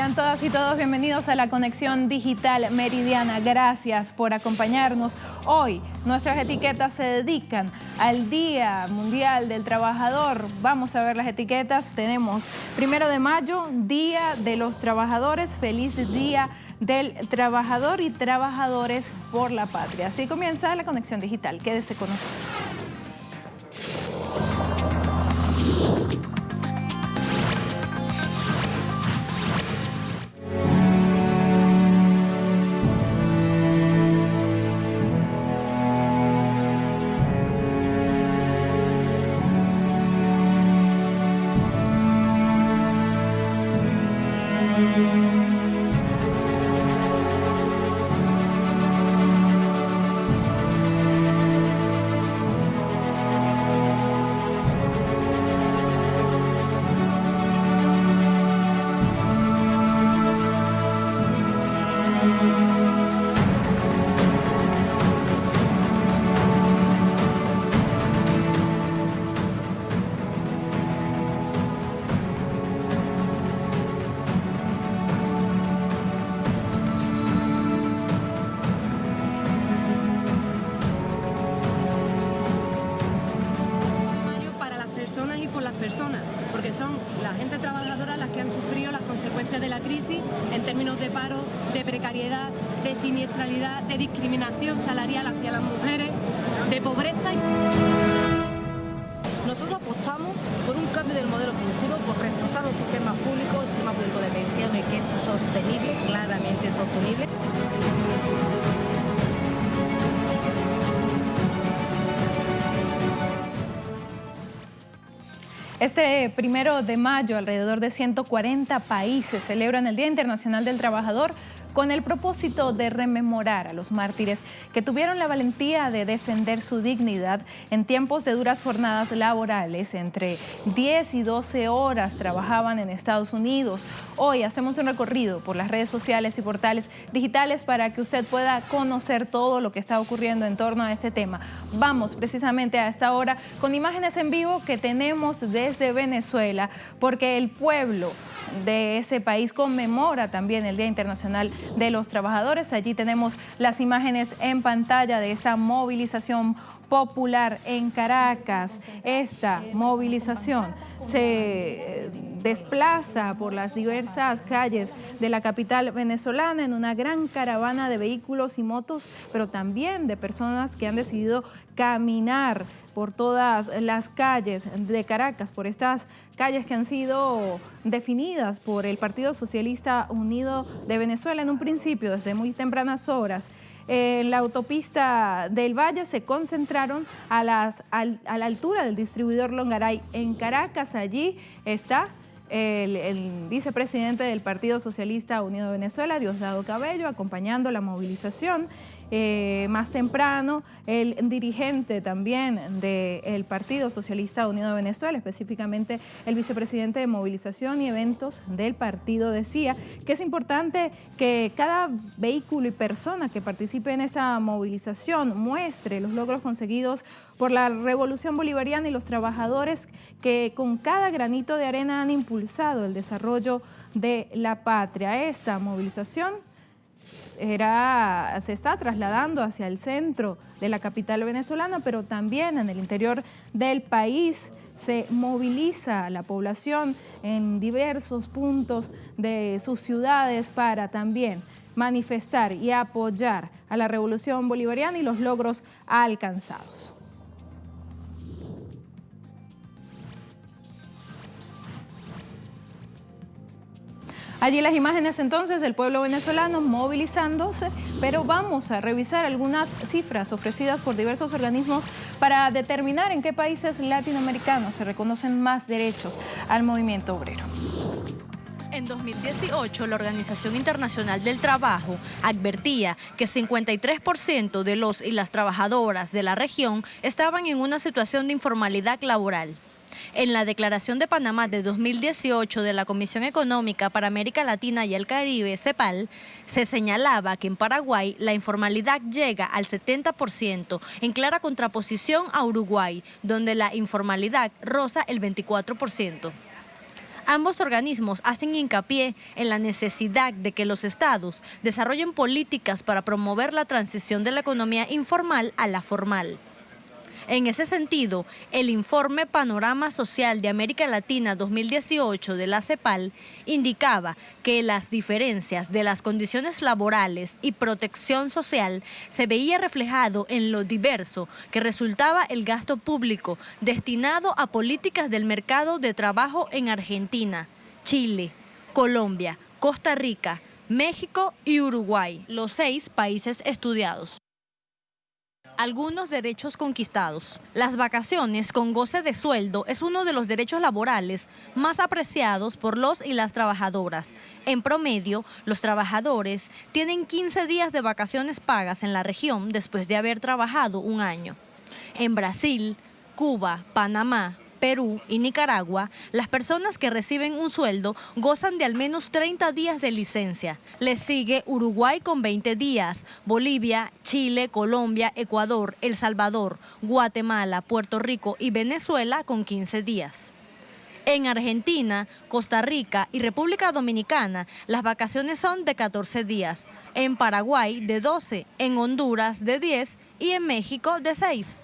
Sean todas y todos bienvenidos a la Conexión Digital Meridiana. Gracias por acompañarnos. Hoy nuestras etiquetas se dedican al Día Mundial del Trabajador. Vamos a ver las etiquetas. Tenemos 1 de mayo, Día de los Trabajadores. Feliz Día del Trabajador y Trabajadores por la Patria. Así comienza la Conexión Digital. Quédese con nosotros. Porque son la gente trabajadora las que han sufrido las consecuencias de la crisis en términos de paro, de precariedad, de siniestralidad, de discriminación salarial hacia las mujeres, de pobreza. Nosotros apostamos por un cambio del modelo productivo, por reforzar un sistema público de pensiones que es sostenible, claramente sostenible. Este 1 de mayo, alrededor de 140 países celebran el Día Internacional del Trabajador con el propósito de rememorar a los mártires que tuvieron la valentía de defender su dignidad en tiempos de duras jornadas laborales. Entre 10 y 12 horas trabajaban en Estados Unidos. Hoy hacemos un recorrido por las redes sociales y portales digitales para que usted pueda conocer todo lo que está ocurriendo en torno a este tema. Vamos precisamente a esta hora con imágenes en vivo que tenemos desde Venezuela, porque el pueblo de ese país conmemora también el Día Internacional de los Trabajadores. Allí tenemos las imágenes en pantalla de esta movilización popular en Caracas. Esta movilización se desplaza por las diversas calles de la capital venezolana en una gran caravana de vehículos y motos, pero también de personas que han decidido caminar por todas las calles de Caracas, por estas calles que han sido definidas por el Partido Socialista Unido de Venezuela en un principio, desde muy tempranas horas. En la autopista del Valle se concentraron a la altura del distribuidor Longaray en Caracas. Allí está el vicepresidente del Partido Socialista Unido de Venezuela, Diosdado Cabello, acompañando la movilización. Más temprano, el dirigente también del Partido Socialista Unido de Venezuela, específicamente el vicepresidente de Movilización y Eventos del partido, decía que es importante que cada vehículo y persona que participe en esta movilización muestre los logros conseguidos por la Revolución Bolivariana y los trabajadores que con cada granito de arena han impulsado el desarrollo de la patria. Esta movilización se está trasladando hacia el centro de la capital venezolana, pero también en el interior del país se moviliza la población en diversos puntos de sus ciudades para también manifestar y apoyar a la Revolución Bolivariana y los logros alcanzados. Allí las imágenes entonces del pueblo venezolano movilizándose, pero vamos a revisar algunas cifras ofrecidas por diversos organismos para determinar en qué países latinoamericanos se reconocen más derechos al movimiento obrero. En 2018, la Organización Internacional del Trabajo advertía que 53% de los y las trabajadoras de la región estaban en una situación de informalidad laboral. En la Declaración de Panamá de 2018 de la Comisión Económica para América Latina y el Caribe, CEPAL, se señalaba que en Paraguay la informalidad llega al 70%, en clara contraposición a Uruguay, donde la informalidad roza el 24%. Ambos organismos hacen hincapié en la necesidad de que los estados desarrollen políticas para promover la transición de la economía informal a la formal. En ese sentido, el informe Panorama Social de América Latina 2018 de la CEPAL indicaba que las diferencias de las condiciones laborales y protección social se veía reflejado en lo diverso que resultaba el gasto público destinado a políticas del mercado de trabajo en Argentina, Chile, Colombia, Costa Rica, México y Uruguay, los 6 países estudiados. Algunos derechos conquistados. Las vacaciones con goce de sueldo es uno de los derechos laborales más apreciados por los y las trabajadoras. En promedio, los trabajadores tienen 15 días de vacaciones pagas en la región después de haber trabajado un año. En Brasil, Cuba, Panamá, Perú y Nicaragua, las personas que reciben un sueldo gozan de al menos 30 días de licencia. Les sigue Uruguay con 20 días, Bolivia, Chile, Colombia, Ecuador, El Salvador, Guatemala, Puerto Rico y Venezuela con 15 días. En Argentina, Costa Rica y República Dominicana, las vacaciones son de 14 días. En Paraguay, de 12, en Honduras, de 10 y en México, de 6.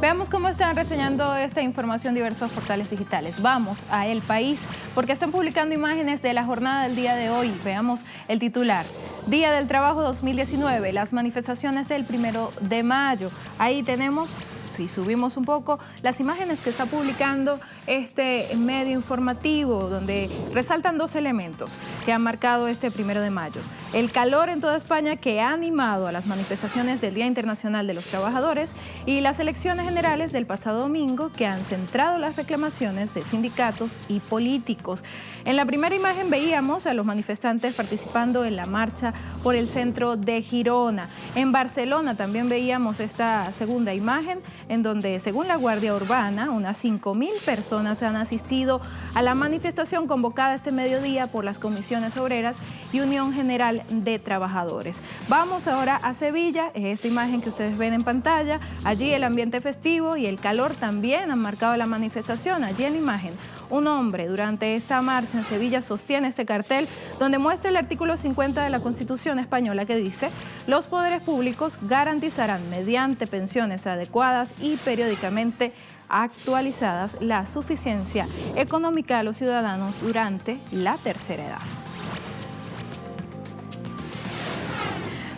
Veamos cómo están reseñando esta información diversos portales digitales. Vamos a El País, porque están publicando imágenes de la jornada del día de hoy. Veamos el titular. Día del Trabajo 2019, las manifestaciones del 1 de mayo. Ahí tenemos, si subimos un poco, las imágenes que está publicando este medio informativo, donde resaltan 2 elementos que han marcado este 1 de mayo. El calor en toda España que ha animado a las manifestaciones del Día Internacional de los Trabajadores y las elecciones generales del pasado domingo que han centrado las reclamaciones de sindicatos y políticos. En la primera imagen veíamos a los manifestantes participando en la marcha por el centro de Girona. En Barcelona también veíamos esta segunda imagen en donde, según la Guardia Urbana, unas 5.000 personas han asistido a la manifestación convocada este mediodía por las comisiones obreras y Unión General de Trabajadores. Vamos ahora a Sevilla, es esta imagen que ustedes ven en pantalla. Allí el ambiente festivo y el calor también han marcado la manifestación. Allí en la imagen, un hombre durante esta marcha en Sevilla sostiene este cartel donde muestra el artículo 50 de la Constitución española que dice: los poderes públicos garantizarán mediante pensiones adecuadas y periódicamente actualizadas la suficiencia económica a los ciudadanos durante la tercera edad.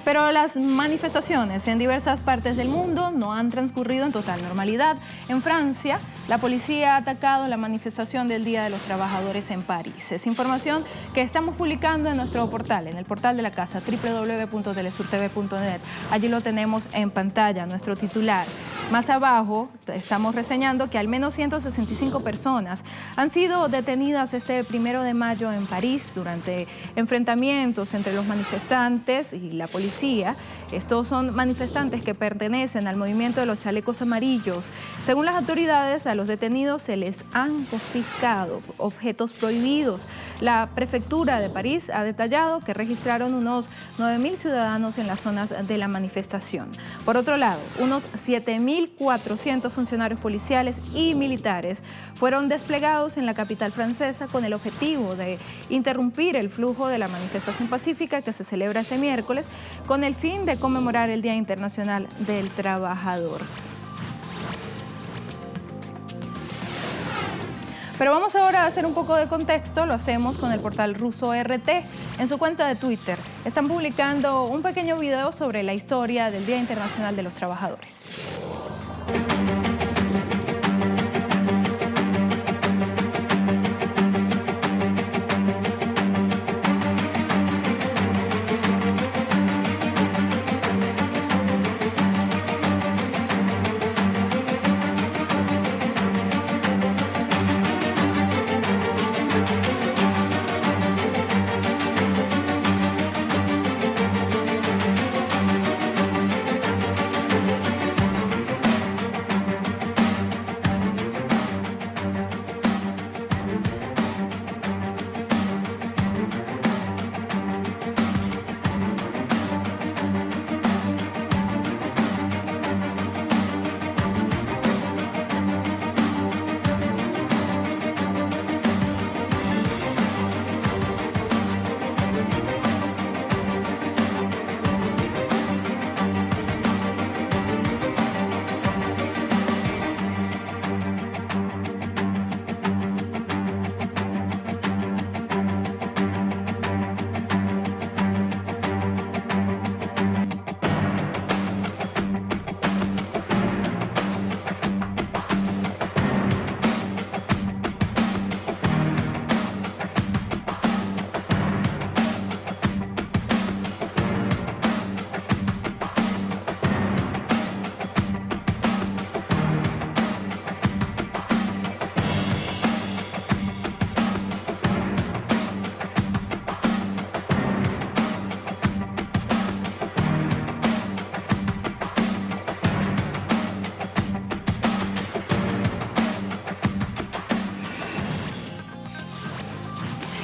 Pero las manifestaciones en diversas partes del mundo no han transcurrido en total normalidad. En Francia, la policía ha atacado la manifestación del Día de los Trabajadores en París. Es información que estamos publicando en nuestro portal, en el portal de la casa, www.telesurtv.net. Allí lo tenemos en pantalla, nuestro titular. Más abajo estamos reseñando que al menos 165 personas han sido detenidas este 1 de mayo en París durante enfrentamientos entre los manifestantes y la policía. Estos son manifestantes que pertenecen al movimiento de los chalecos amarillos. Según las autoridades, a los detenidos se les han confiscado objetos prohibidos. La prefectura de París ha detallado que registraron unos 9.000 ciudadanos en las zonas de la manifestación. Por otro lado, unos 7.400 funcionarios policiales y militares fueron desplegados en la capital francesa con el objetivo de interrumpir el flujo de la manifestación pacífica que se celebra este miércoles con el fin de conmemorar el Día Internacional del Trabajador. Pero vamos ahora a hacer un poco de contexto, lo hacemos con el portal ruso RT. En su cuenta de Twitter están publicando un pequeño video sobre la historia del Día Internacional de los Trabajadores.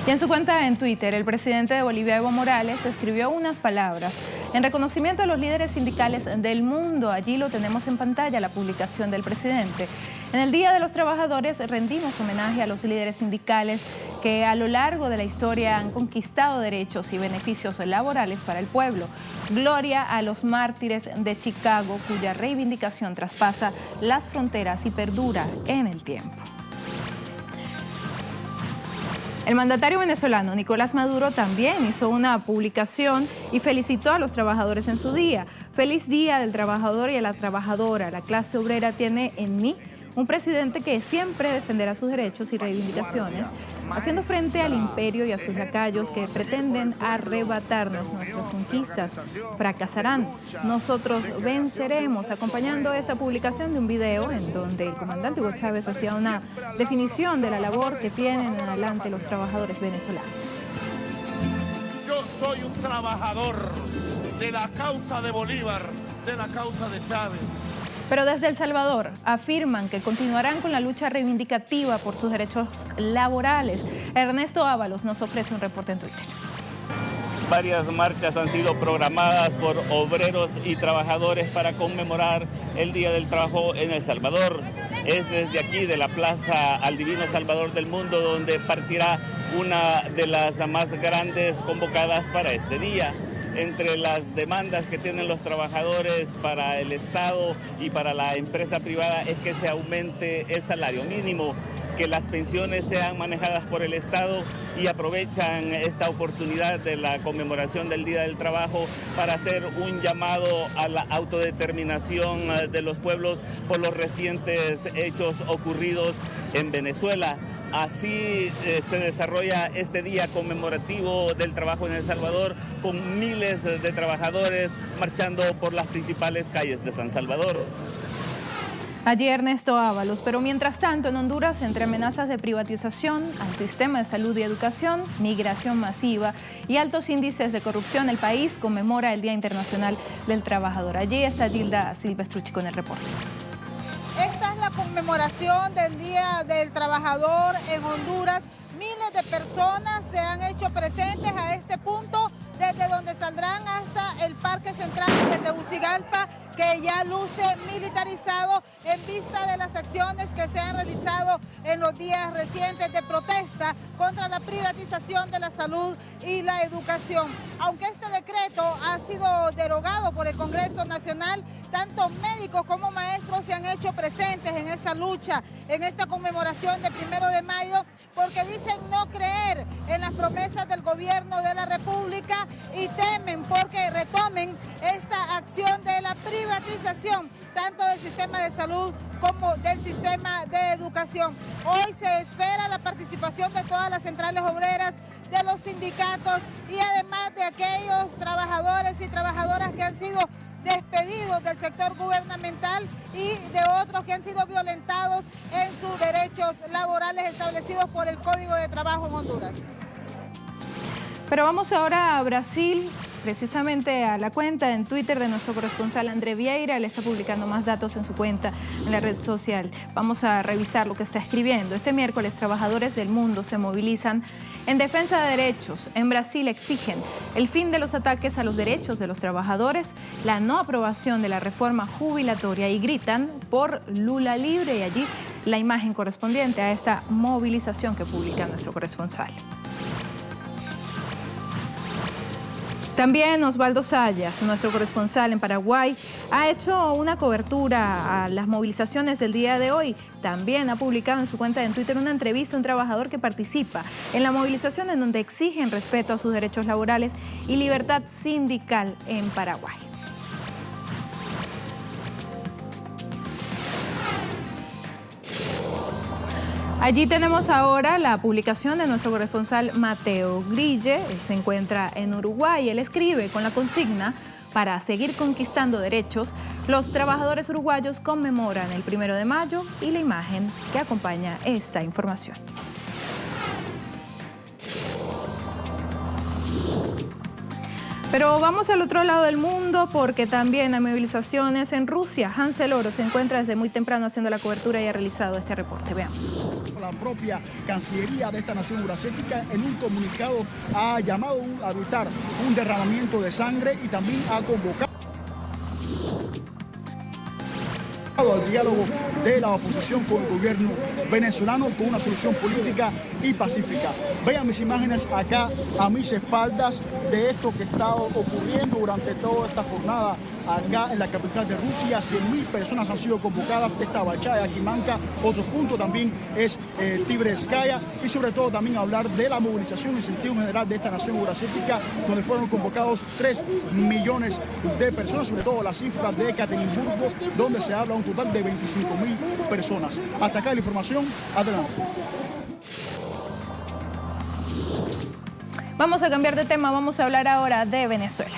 Y en su cuenta en Twitter, el presidente de Bolivia, Evo Morales, escribió unas palabras en reconocimiento a los líderes sindicales del mundo. Allí lo tenemos en pantalla, la publicación del presidente. En el Día de los Trabajadores rendimos homenaje a los líderes sindicales que a lo largo de la historia han conquistado derechos y beneficios laborales para el pueblo. Gloria a los mártires de Chicago, cuya reivindicación traspasa las fronteras y perdura en el tiempo. El mandatario venezolano Nicolás Maduro también hizo una publicación y felicitó a los trabajadores en su día. Feliz Día del Trabajador y a la Trabajadora. La clase obrera tiene en mí un presidente que siempre defenderá sus derechos y reivindicaciones, haciendo frente al imperio y a sus lacayos que pretenden arrebatarnos nuestras conquistas. Fracasarán. Nosotros venceremos. Acompañando esta publicación de un video en donde el comandante Hugo Chávez hacía una definición de la labor que tienen en adelante los trabajadores venezolanos. Yo soy un trabajador de la causa de Bolívar, de la causa de Chávez. Pero desde El Salvador afirman que continuarán con la lucha reivindicativa por sus derechos laborales. Ernesto Ábalos nos ofrece un reporte en Twitter. Varias marchas han sido programadas por obreros y trabajadores para conmemorar el Día del Trabajo en El Salvador. Es desde aquí, de la Plaza al Divino Salvador del Mundo, donde partirá una de las más grandes convocadas para este día. Entre las demandas que tienen los trabajadores para el Estado y para la empresa privada es que se aumente el salario mínimo, que las pensiones sean manejadas por el Estado, y aprovechan esta oportunidad de la conmemoración del Día del Trabajo para hacer un llamado a la autodeterminación de los pueblos por los recientes hechos ocurridos en Venezuela. Así se desarrolla este día conmemorativo del trabajo en El Salvador, con miles de trabajadores marchando por las principales calles de San Salvador. Allí Ernesto Ábalos. Pero mientras tanto, en Honduras, entre amenazas de privatización al sistema de salud y educación, migración masiva y altos índices de corrupción, el país conmemora el Día Internacional del Trabajador. Allí está Gilda Silvestrucci con el reporte. Esta es la conmemoración del Día del Trabajador en Honduras. Miles de personas se han hecho presentes a este punto, desde donde saldrán hasta el Parque Central de Tegucigalpa, que ya luce militarizado en vista de las acciones que se han realizado en los días recientes de protesta contra la privatización de la salud y la educación. Aunque este decreto ha sido derogado por el Congreso Nacional, tanto médicos como maestros se han hecho presentes en esa lucha, en esta conmemoración de 1 de mayo, porque dicen no creer en las promesas del gobierno de la República y temen porque retomen esta acción de la privatización, tanto del sistema de salud como del sistema de educación. Hoy se espera la participación de todas las centrales obreras, de los sindicatos y además de aquellos trabajadores y trabajadoras que han sido despedidos del sector gubernamental y de otros que han sido violentados en sus derechos laborales establecidos por el Código de Trabajo en Honduras. Pero vamos ahora a Brasil, precisamente a la cuenta en Twitter de nuestro corresponsal André Vieira. Él está publicando más datos en su cuenta en la red social. Vamos a revisar lo que está escribiendo. Este miércoles, trabajadores del mundo se movilizan en defensa de derechos. En Brasil exigen el fin de los ataques a los derechos de los trabajadores, la no aprobación de la reforma jubilatoria y gritan por Lula libre. Y allí la imagen correspondiente a esta movilización que publica nuestro corresponsal. También Osvaldo Sayas, nuestro corresponsal en Paraguay, ha hecho una cobertura a las movilizaciones del día de hoy. También ha publicado en su cuenta en Twitter una entrevista a un trabajador que participa en la movilización, en donde exigen respeto a sus derechos laborales y libertad sindical en Paraguay. Allí tenemos ahora la publicación de nuestro corresponsal Mateo Grille. Él se encuentra en Uruguay. Él escribe con la consigna: para seguir conquistando derechos, los trabajadores uruguayos conmemoran el 1 de mayo y la imagen que acompaña esta información. Pero vamos al otro lado del mundo porque también hay movilizaciones en Rusia. Hansel Oro se encuentra desde muy temprano haciendo la cobertura y ha realizado este reporte. Veamos. La propia Cancillería de esta nación eurasiática en un comunicado ha llamado a evitar un derramamiento de sangre y también ha convocado al diálogo de la oposición con el gobierno venezolano con una solución política y pacífica. Vean mis imágenes acá a mis espaldas de esto que está ocurriendo durante toda esta jornada acá en la capital de Rusia. 100.000 personas han sido convocadas, esta Bachaya, Kimanka. Otro punto también es Tiberskaya, y sobre todo también hablar de la movilización en sentido general de esta nación eurasiática, donde fueron convocados 3 millones de personas, sobre todo la cifra de Ekaterimburgo, donde se habla un total de 25.000 personas. Hasta acá la información, adelante. Vamos a cambiar de tema, vamos a hablar ahora de Venezuela.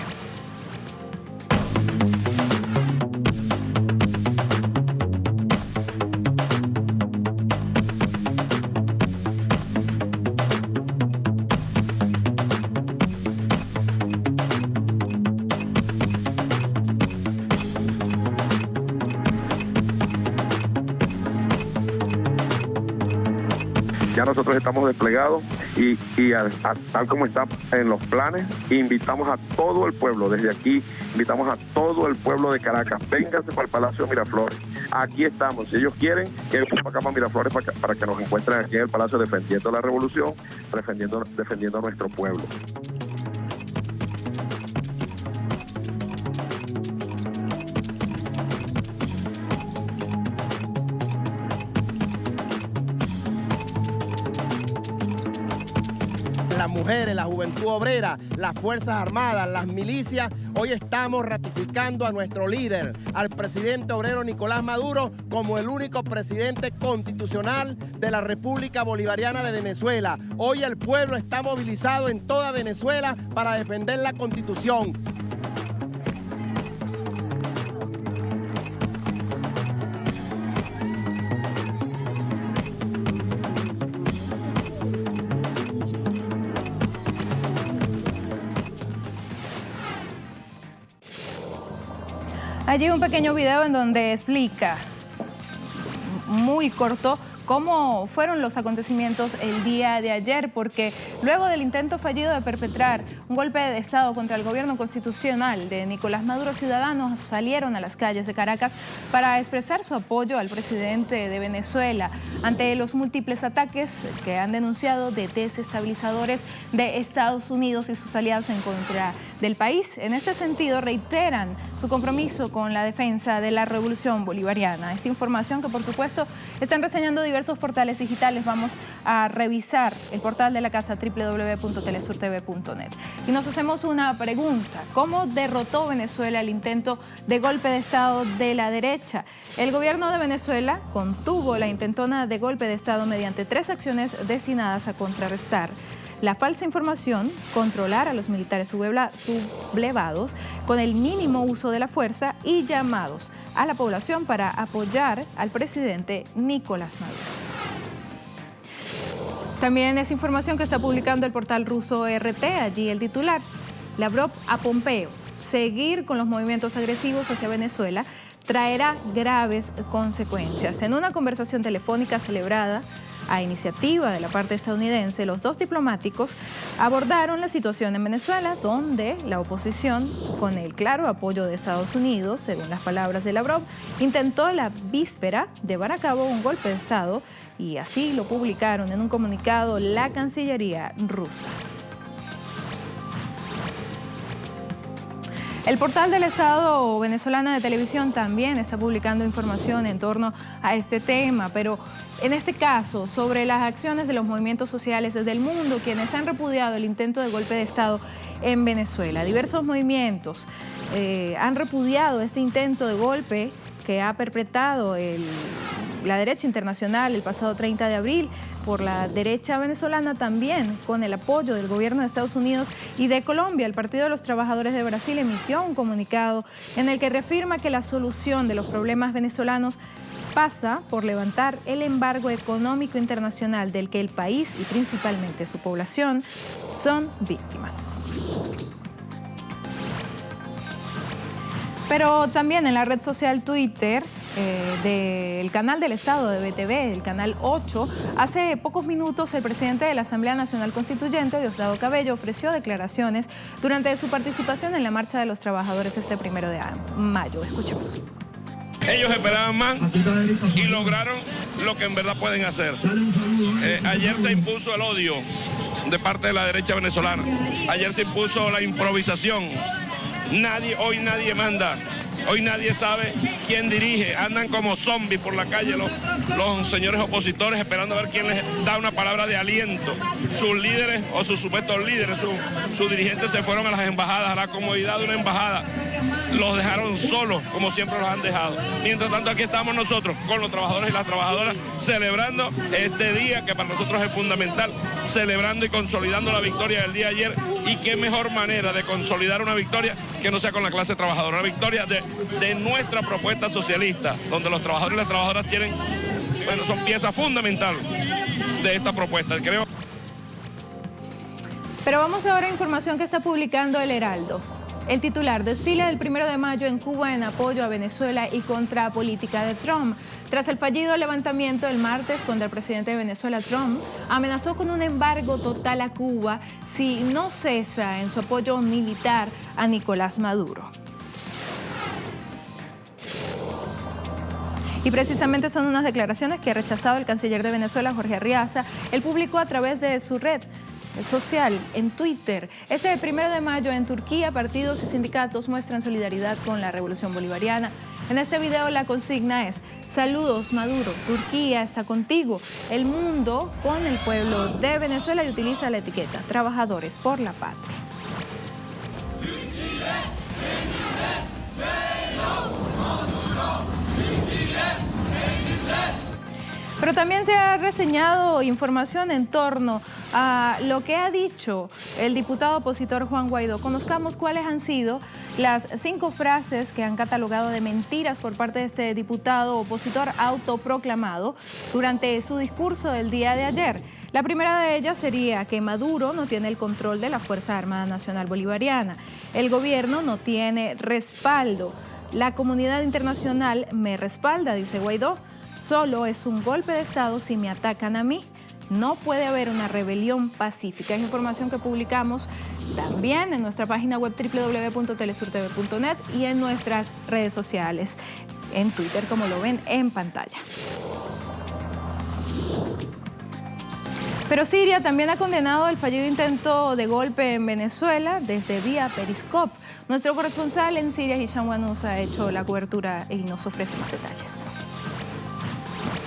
Ya nosotros estamos desplegados y tal como está en los planes, invitamos a todo el pueblo, desde aquí, invitamos a todo el pueblo de Caracas, vénganse para el Palacio Miraflores. Aquí estamos, si ellos quieren, que vengan para acá para Miraflores para que nos encuentren aquí en el Palacio defendiendo la revolución, defendiendo a nuestro pueblo. Las mujeres, la juventud obrera, las Fuerzas Armadas, las milicias, hoy estamos ratificando a nuestro líder, al presidente obrero Nicolás Maduro, como el único presidente constitucional de la República Bolivariana de Venezuela. Hoy el pueblo está movilizado en toda Venezuela para defender la Constitución. Allí un pequeño video en donde explica, muy corto, cómo fueron los acontecimientos el día de ayer, porque luego del intento fallido de perpetrar un golpe de Estado contra el gobierno constitucional de Nicolás Maduro, ciudadanos salieron a las calles de Caracas para expresar su apoyo al presidente de Venezuela ante los múltiples ataques que han denunciado de desestabilizadores de Estados Unidos y sus aliados en contra del país. En este sentido, reiteran su compromiso con la defensa de la revolución bolivariana. Es información que, por supuesto, están reseñando diversos portales digitales. Vamos a revisar el portal de la casa, www.telesurtv.net. Y nos hacemos una pregunta: ¿cómo derrotó Venezuela el intento de golpe de Estado de la derecha? El gobierno de Venezuela contuvo la intentona de golpe de Estado mediante 3 acciones destinadas a contrarrestar la falsa información, controlar a los militares sublevados con el mínimo uso de la fuerza y llamados a la población para apoyar al presidente Nicolás Maduro. También es información que está publicando el portal ruso RT, allí el titular: Lavrov a Pompeo, seguir con los movimientos agresivos hacia Venezuela traerá graves consecuencias. En una conversación telefónica celebrada a iniciativa de la parte estadounidense, los dos diplomáticos abordaron la situación en Venezuela, donde la oposición, con el claro apoyo de Estados Unidos, según las palabras de Lavrov, intentó la víspera llevar a cabo un golpe de Estado, y así lo publicaron en un comunicado la Cancillería rusa. El portal del Estado venezolano de televisión también está publicando información en torno a este tema, pero en este caso sobre las acciones de los movimientos sociales desde el mundo, quienes han repudiado el intento de golpe de Estado en Venezuela. Diversos movimientos han repudiado este intento de golpe que ha perpetrado la derecha internacional el pasado 30 de abril por la derecha venezolana, también con el apoyo del gobierno de Estados Unidos y de Colombia. El Partido de los Trabajadores de Brasil emitió un comunicado en el que reafirma que la solución de los problemas venezolanos pasa por levantar el embargo económico internacional del que el país y principalmente su población son víctimas. Pero también en la red social Twitter del canal del Estado de BTV, el canal 8, hace pocos minutos el presidente de la Asamblea Nacional Constituyente, Diosdado Cabello, ofreció declaraciones durante su participación en la Marcha de los Trabajadores este 1 de mayo. Escuchemos. Ellos esperaban más y lograron lo que en verdad pueden hacer. Ayer se impuso el odio de parte de la derecha venezolana. Ayer se impuso la improvisación. Hoy nadie manda. Hoy nadie sabe quién dirige. Andan como zombies por la calle los señores opositores esperando a ver quién les da una palabra de aliento. Sus líderes o sus supuestos líderes, sus dirigentes se fueron a las embajadas, a la comodidad de una embajada. Los dejaron solos, como siempre los han dejado. Mientras tanto, aquí estamos nosotros, con los trabajadores y las trabajadoras, celebrando este día que para nosotros es fundamental, celebrando y consolidando la victoria del día de ayer. Y qué mejor manera de consolidar una victoria que no sea con la clase trabajadora, una victoria de nuestra propuesta socialista, donde los trabajadores y las trabajadoras son pieza fundamental de esta propuesta, creo. Pero vamos ahora a información que está publicando El Heraldo. El titular: desfile del 1 de mayo en Cuba en apoyo a Venezuela y contra política de Trump. Tras el fallido levantamiento el martes contra el presidente de Venezuela, Trump amenazó con un embargo total a Cuba si no cesa en su apoyo militar a Nicolás Maduro. Y precisamente son unas declaraciones que ha rechazado el canciller de Venezuela, Jorge Arriaza. Él publicó a través de su red social en Twitter. Este 1 de mayo en Turquía, partidos y sindicatos muestran solidaridad con la revolución bolivariana. En este video la consigna es: saludos Maduro, Turquía está contigo, el mundo con el pueblo de Venezuela, y utiliza la etiqueta Trabajadores por la Patria. Pero también se ha reseñado información en torno a lo que ha dicho el diputado opositor Juan Guaidó. Conozcamos cuáles han sido las 5 frases que han catalogado de mentiras por parte de este diputado opositor autoproclamado durante su discurso del día de ayer. La primera de ellas sería que Maduro no tiene el control de la Fuerza Armada Nacional Bolivariana. El gobierno no tiene respaldo. La comunidad internacional me respalda, dice Guaidó. Solo es un golpe de Estado si me atacan a mí. No puede haber una rebelión pacífica. Es información que publicamos también en nuestra página web www.telesurtv.net y en nuestras redes sociales, en Twitter, como lo ven en pantalla. Pero Siria también ha condenado el fallido intento de golpe en Venezuela desde vía Periscope. Nuestro corresponsal en Siria, Hisham Wanous, ha hecho la cobertura y nos ofrece más detalles.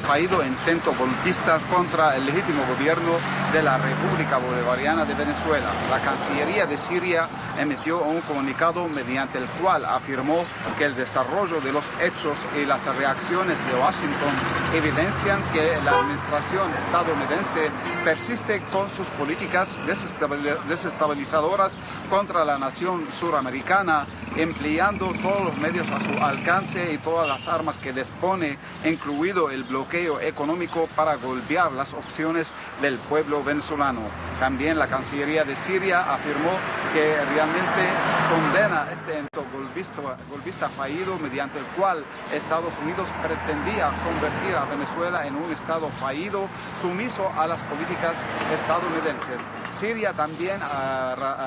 Fallido intento golpista contra el legítimo gobierno de la República Bolivariana de Venezuela. La Cancillería de Siria emitió un comunicado mediante el cual afirmó que el desarrollo de los hechos y las reacciones de Washington evidencian que la administración estadounidense persiste con sus políticas desestabilizadoras contra la nación suramericana, empleando todos los medios a su alcance y todas las armas que dispone, incluido el bloqueo económico, para golpear las opciones del pueblo venezolano. También la Cancillería de Siria afirmó que realmente condena este intento golpista fallido mediante el cual Estados Unidos pretendía convertir a Venezuela en un Estado fallido, sumiso a las políticas estadounidenses. Siria también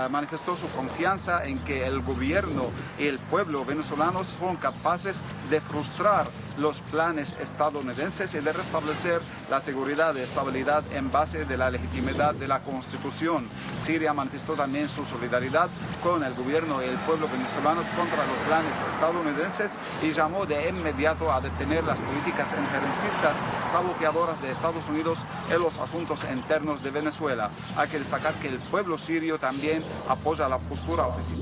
manifestó su confianza en que el gobierno y el pueblo venezolanos son capaces de frustrar los planes estadounidenses y de restablecer la seguridad y estabilidad en base de la legitimidad de la Constitución. Siria manifestó también su solidaridad con el gobierno y el pueblo venezolanos contra los planes estadounidenses y llamó de inmediato a detener las políticas injerencistas saboteadoras de Estados Unidos en los asuntos internos de Venezuela. Hay que destacar que el pueblo sirio también apoya la postura oficial.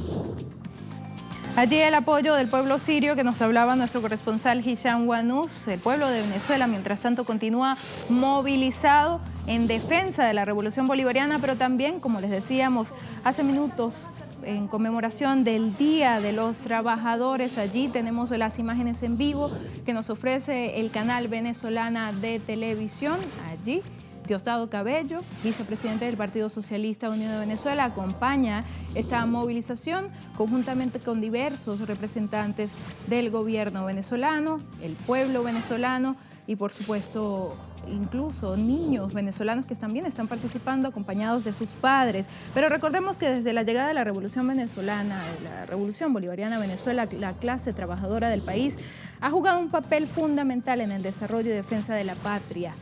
Allí el apoyo del pueblo sirio que nos hablaba nuestro corresponsal Hisham Wanous. El pueblo de Venezuela, mientras tanto, continúa movilizado en defensa de la revolución bolivariana, pero también, como les decíamos hace minutos, en conmemoración del Día de los Trabajadores. Allí tenemos las imágenes en vivo que nos ofrece el canal venezolana de televisión. Allí Diosdado Cabello, vicepresidente del Partido Socialista Unido de Venezuela, acompaña esta movilización conjuntamente con diversos representantes del gobierno venezolano, el pueblo venezolano y, por supuesto, incluso niños venezolanos que también están participando acompañados de sus padres. Pero recordemos que desde la llegada de la Revolución Venezolana, de la Revolución Bolivariana de Venezuela, la clase trabajadora del país ha jugado un papel fundamental en el desarrollo y defensa de la patria.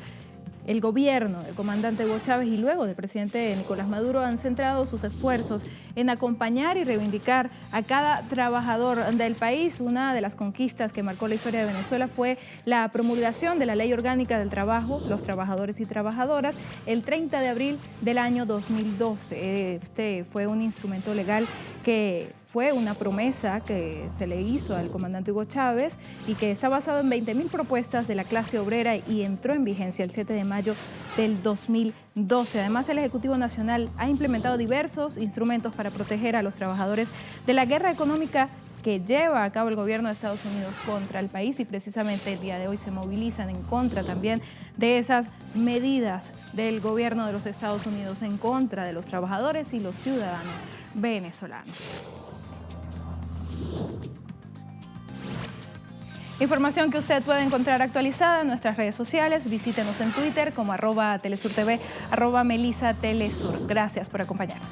El gobierno del comandante Hugo Chávez y luego del presidente Nicolás Maduro han centrado sus esfuerzos en acompañar y reivindicar a cada trabajador del país. Una de las conquistas que marcó la historia de Venezuela fue la promulgación de la Ley Orgánica del Trabajo, los trabajadores y trabajadoras, el 30 de abril del año 2012. Este fue un instrumento legal que fue una promesa que se le hizo al comandante Hugo Chávez y que está basado en 20.000 propuestas de la clase obrera y entró en vigencia el 7 de mayo del 2012. Además, el Ejecutivo Nacional ha implementado diversos instrumentos para proteger a los trabajadores de la guerra económica que lleva a cabo el gobierno de Estados Unidos contra el país, y precisamente el día de hoy se movilizan en contra también de esas medidas del gobierno de los Estados Unidos en contra de los trabajadores y los ciudadanos venezolanos. Información que usted puede encontrar actualizada en nuestras redes sociales. Visítenos en Twitter como @TelesurTV, @MelisaTelesur. Gracias por acompañarnos.